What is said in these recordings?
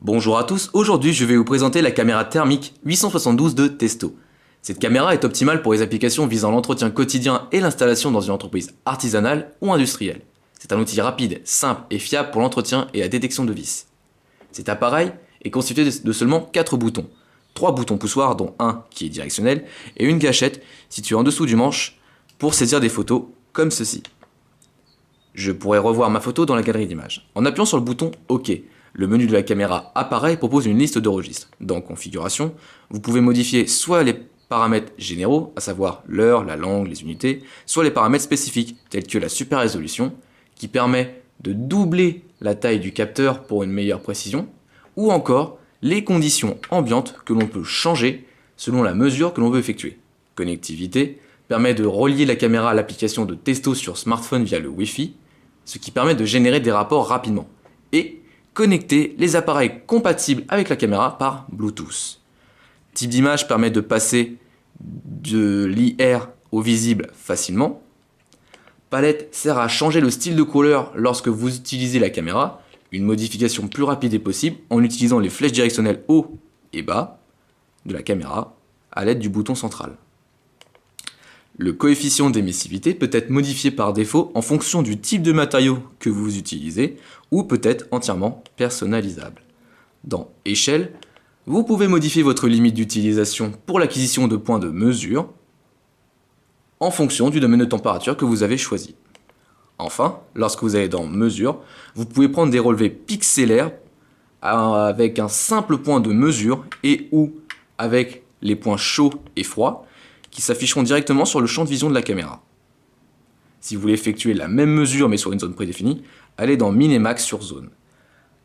Bonjour à tous, aujourd'hui je vais vous présenter la caméra thermique 872 de Testo. Cette caméra est optimale pour les applications visant l'entretien quotidien et l'installation dans une entreprise artisanale ou industrielle. C'est un outil rapide, simple et fiable pour l'entretien et la détection de vis. Cet appareil est constitué de seulement 4 boutons. 3 boutons poussoirs dont un qui est directionnel et une gâchette située en dessous du manche pour saisir des photos comme ceci. Je pourrais revoir ma photo dans la galerie d'images. En appuyant sur le bouton OK, le menu de la caméra apparaît et propose une liste de registres. Dans Configuration, vous pouvez modifier soit les paramètres généraux, à savoir l'heure, la langue, les unités, soit les paramètres spécifiques, tels que la super résolution, qui permet de doubler la taille du capteur pour une meilleure précision, ou encore les conditions ambiantes que l'on peut changer selon la mesure que l'on veut effectuer. Connectivité permet de relier la caméra à l'application de Testo sur smartphone via le Wi-Fi, ce qui permet de générer des rapports rapidement. Et connecter les appareils compatibles avec la caméra par Bluetooth. Type d'image permet de passer de l'IR au visible facilement. Palette sert à changer le style de couleur lorsque vous utilisez la caméra. Une modification plus rapide est possible en utilisant les flèches directionnelles haut et bas de la caméra à l'aide du bouton central. Le coefficient d'émissivité peut être modifié par défaut en fonction du type de matériau que vous utilisez ou peut être entièrement personnalisable. Dans Échelle, vous pouvez modifier votre limite d'utilisation pour l'acquisition de points de mesure en fonction du domaine de température que vous avez choisi. Enfin, lorsque vous allez dans Mesure, vous pouvez prendre des relevés pixelaires avec un simple point de mesure et ou avec les points chauds et froids qui s'afficheront directement sur le champ de vision de la caméra. Si vous voulez effectuer la même mesure mais sur une zone prédéfinie, allez dans Min et Max sur zone.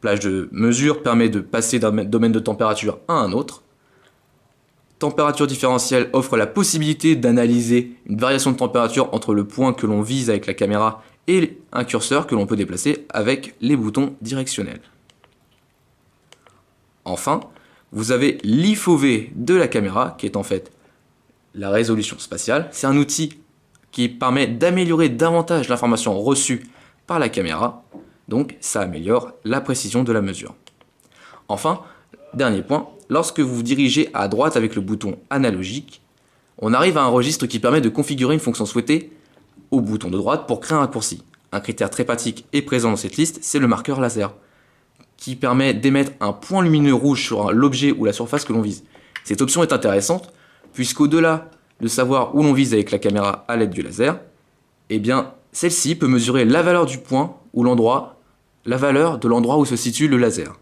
Plage de mesure permet de passer d'un domaine de température à un autre. Température différentielle offre la possibilité d'analyser une variation de température entre le point que l'on vise avec la caméra et un curseur que l'on peut déplacer avec les boutons directionnels. Enfin, vous avez l'IFOV de la caméra qui est en fait la résolution spatiale. C'est un outil qui permet d'améliorer davantage l'information reçue par la caméra, donc ça améliore la précision de la mesure. Enfin, dernier point, lorsque vous vous dirigez à droite avec le bouton analogique, on arrive à un registre qui permet de configurer une fonction souhaitée au bouton de droite pour créer un raccourci. Un critère très pratique et présent dans cette liste, c'est le marqueur laser, qui permet d'émettre un point lumineux rouge sur l'objet ou la surface que l'on vise. Cette option est intéressante, puisqu'au-delà de savoir où l'on vise avec la caméra à l'aide du laser, eh bien, celle-ci peut mesurer la valeur du point ou la valeur de l'endroit où se situe le laser.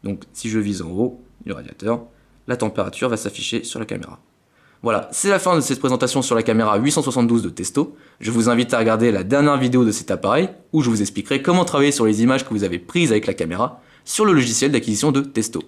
Donc, si je vise en haut du radiateur, la température va s'afficher sur la caméra. Voilà, c'est la fin de cette présentation sur la caméra 872 de Testo. Je vous invite à regarder la dernière vidéo de cet appareil où je vous expliquerai comment travailler sur les images que vous avez prises avec la caméra sur le logiciel d'acquisition de Testo.